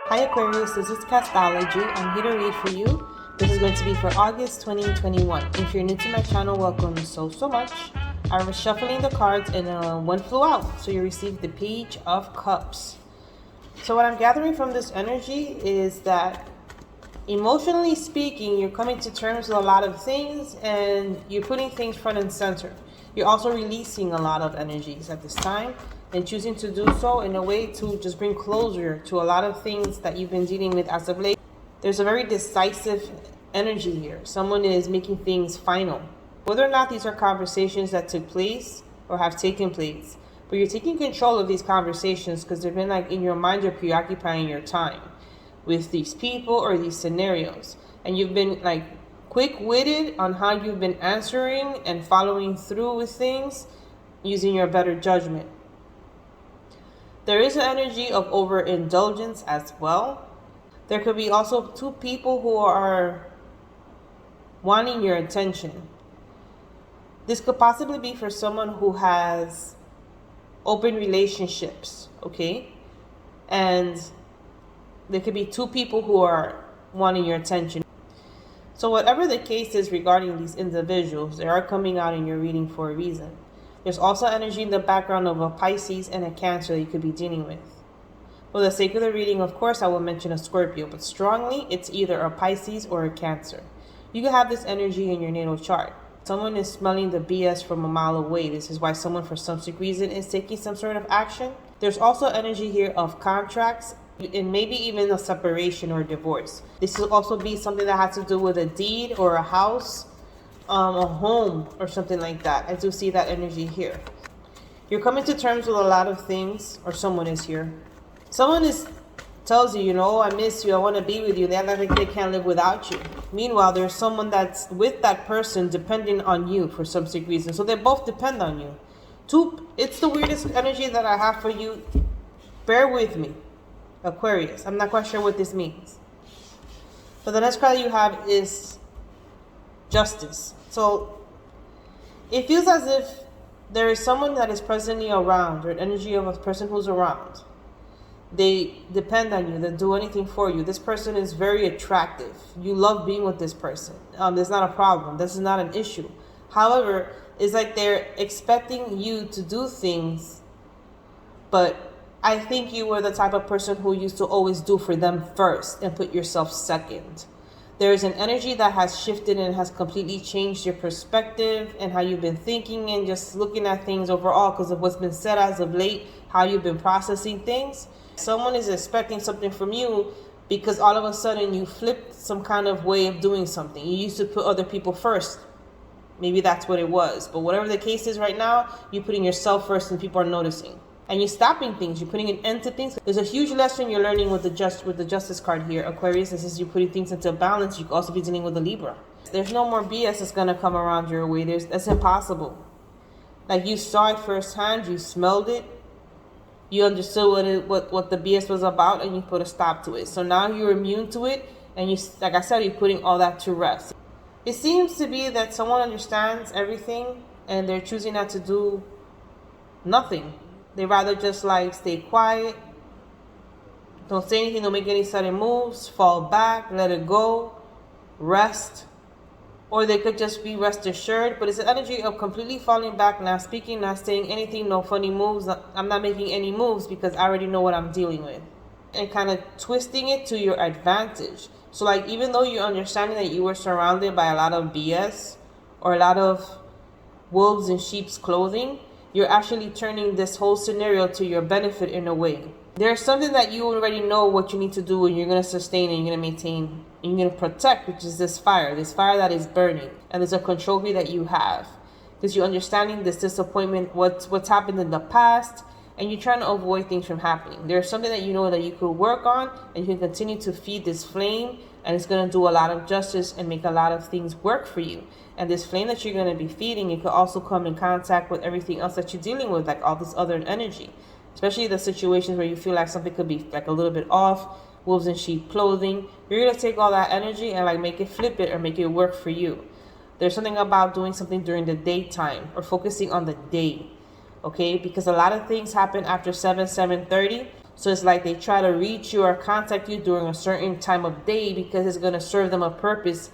Hi Aquarius, this is Castology. I'm here to read for you. This is going to be for August 2021. If you're new to my channel, welcome so much. I was shuffling the cards and one flew out. So you received the Page of Cups. So what I'm gathering from this energy is that emotionally speaking, you're coming to terms with a lot of things and you're putting things front and center. You're also releasing a lot of energies at this time and choosing to do so in a way to just bring closure to a lot of things that you've been dealing with as of late. There's a very decisive energy here. Someone is making things final. Whether or not these are conversations that took place or have taken place, but you're taking control of these conversations because they've been like in your mind, you're preoccupying your time with these people or these scenarios. And you've been like quick-witted on how you've been answering and following through with things using your better judgment. There is an energy of overindulgence as well. There could be also two people who are wanting your attention. This could possibly be for someone who has open relationships, okay? And there could be two people who are wanting your attention. So whatever the case is regarding these individuals, they are coming out in your reading for a reason. There's also energy in the background of a Pisces and a Cancer that you could be dealing with. For the sake of the reading, of course, I will mention a Scorpio, but strongly, it's either a Pisces or a Cancer. You can have this energy in your natal chart. Someone is smelling the BS from a mile away. This is why someone, for some reason, is taking some sort of action. There's also energy here of contracts and maybe even a separation or divorce. This will also be something that has to do with a deed or a house, a home or something like that. I do see that energy here. You're coming to terms with a lot of things, or someone is here. Someone tells you, I miss you, I want to be with you. They act like they can't live without you. Meanwhile, there's someone that's with that person depending on you for some reason. So they both depend on you. It's the weirdest energy that I have for you. Bear with me, Aquarius. I'm not quite sure what this means. But the next card you have is Justice. So it feels as if there is someone that is presently around, or an energy of a person who's around. They depend on you. They do anything for you. This person is very attractive. You love being with this person. There's not a problem. This is not an issue. However, it's like they're expecting you to do things, but I think you were the type of person who used to always do for them first and put yourself second. There is an energy that has shifted and has completely changed your perspective and how you've been thinking and just looking at things overall because of what's been said as of late, how you've been processing things. Someone is expecting something from you because all of a sudden you flipped some kind of way of doing something. You used to put other people first. Maybe that's what it was. But whatever the case is right now, you're putting yourself first and people are noticing. And you're stopping things. You're putting an end to things. There's a huge lesson you're learning with the Justice card here, Aquarius. This is you putting things into balance. You could also be dealing with the Libra. There's no more BS that's going to come around your way. That's impossible. Like you saw it firsthand. You smelled it. You understood what the BS was about, and you put a stop to it. So now you're immune to it, and you, like I said, you're putting all that to rest. It seems to be that someone understands everything, and they're choosing not to do nothing. They rather just like stay quiet, don't say anything, don't make any sudden moves, fall back, let it go, rest. Or they could just be rest assured, but it's an energy of completely falling back, not speaking, not saying anything, no funny moves. I'm not making any moves because I already know what I'm dealing with. And kind of twisting it to your advantage. So like even though you're understanding that you were surrounded by a lot of BS or a lot of wolves in sheep's clothing, you're actually turning this whole scenario to your benefit in a way. There's something that you already know what you need to do, and you're going to sustain and you're going to maintain and you're going to protect, which is this fire that is burning. And there's a control here that you have because you're understanding this disappointment, what's happened in the past, and you're trying to avoid things from happening. There's something that you know that you could work on, and you can continue to feed this flame, and it's going to do a lot of justice and make a lot of things work for you. And this flame that you're going to be feeding, it could also come in contact with everything else that you're dealing with, like all this other energy. Especially the situations where you feel like something could be like a little bit off, wolves in sheep clothing. You're going to take all that energy and like make it flip it or make it work for you. There's something about doing something during the daytime or focusing on the day. Okay, because a lot of things happen after 7:30. So it's like they try to reach you or contact you during a certain time of day because it's going to serve them a purpose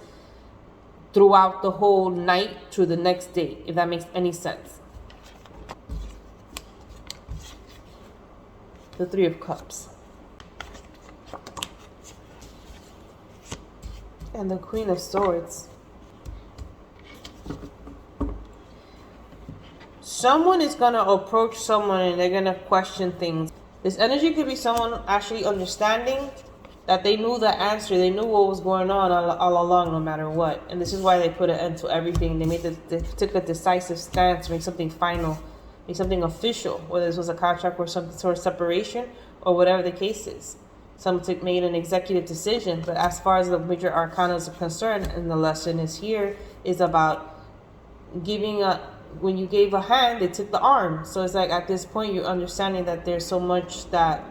throughout the whole night to the next day, if that makes any sense. The Three of Cups. And the Queen of Swords. Someone is going to approach someone and they're going to question things. This energy could be someone actually understanding that they knew the answer. They knew what was going on all along, no matter what. And this is why they put an end to everything. They took a decisive stance, make something final, make something official, whether this was a contract or some sort of separation or whatever the case is. Some made an executive decision. But as far as the major arcana is concerned, and the lesson is here, is about giving a... When you gave a hand, they took the arm. So it's like at this point, you're understanding that there's so much that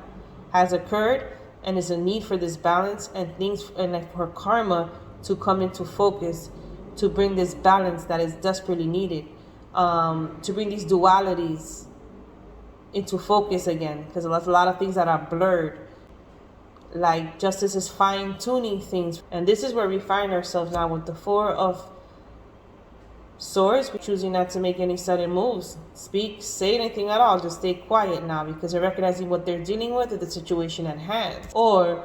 has occurred and there's a need for this balance and things, and like for karma to come into focus, to bring this balance that is desperately needed, to bring these dualities into focus again, because there's a lot of things that are blurred. Like justice is fine-tuning things. And this is where we find ourselves now with the Four of Swords. We're choosing not to make any sudden moves, say anything at all. Just stay quiet now, because they're recognizing what they're dealing with is the situation at hand, or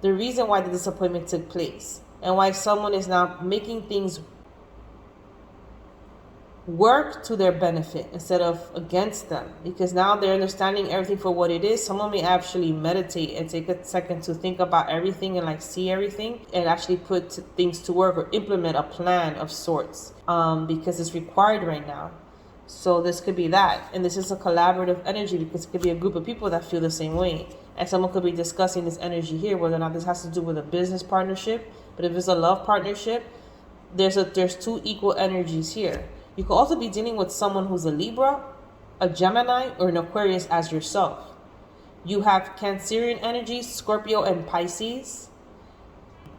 the reason why the disappointment took place, and why someone is now making things work to their benefit instead of against them, because now they're understanding everything for what it is. Someone may actually meditate and take a second to think about everything and like see everything and actually put things to work or implement a plan of sorts, because it's required right now. So this could be that, and this is a collaborative energy, because it could be a group of people that feel the same way, and someone could be discussing this energy here, whether or not this has to do with a business partnership. But if it's a love partnership, there's two equal energies here. You could also be dealing with someone who's a Libra, a Gemini, or an Aquarius as yourself. You have Cancerian energies, Scorpio and Pisces.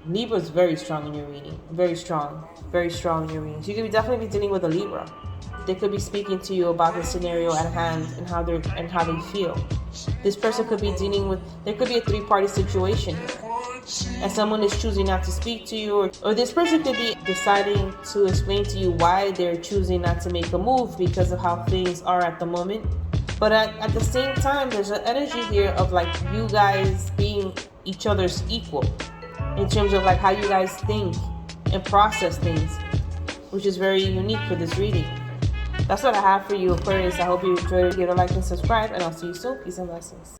Libra is very strong in your reading. Very strong in your reading. So you could definitely be dealing with a Libra. They could be speaking to you about the scenario at hand and how they feel. This person could be dealing with, there could be a three-party situation here, and someone is choosing not to speak to you, or this person could be deciding to explain to you why they're choosing not to make a move because of how things are at the moment. But at the same time, there's an energy here of like you guys being each other's equal in terms of like how you guys think and process things, which is very unique for this reading. That's what I have for you, Aquarius. I hope you enjoyed it. Give it a like and subscribe, and I'll see you soon. Peace and blessings.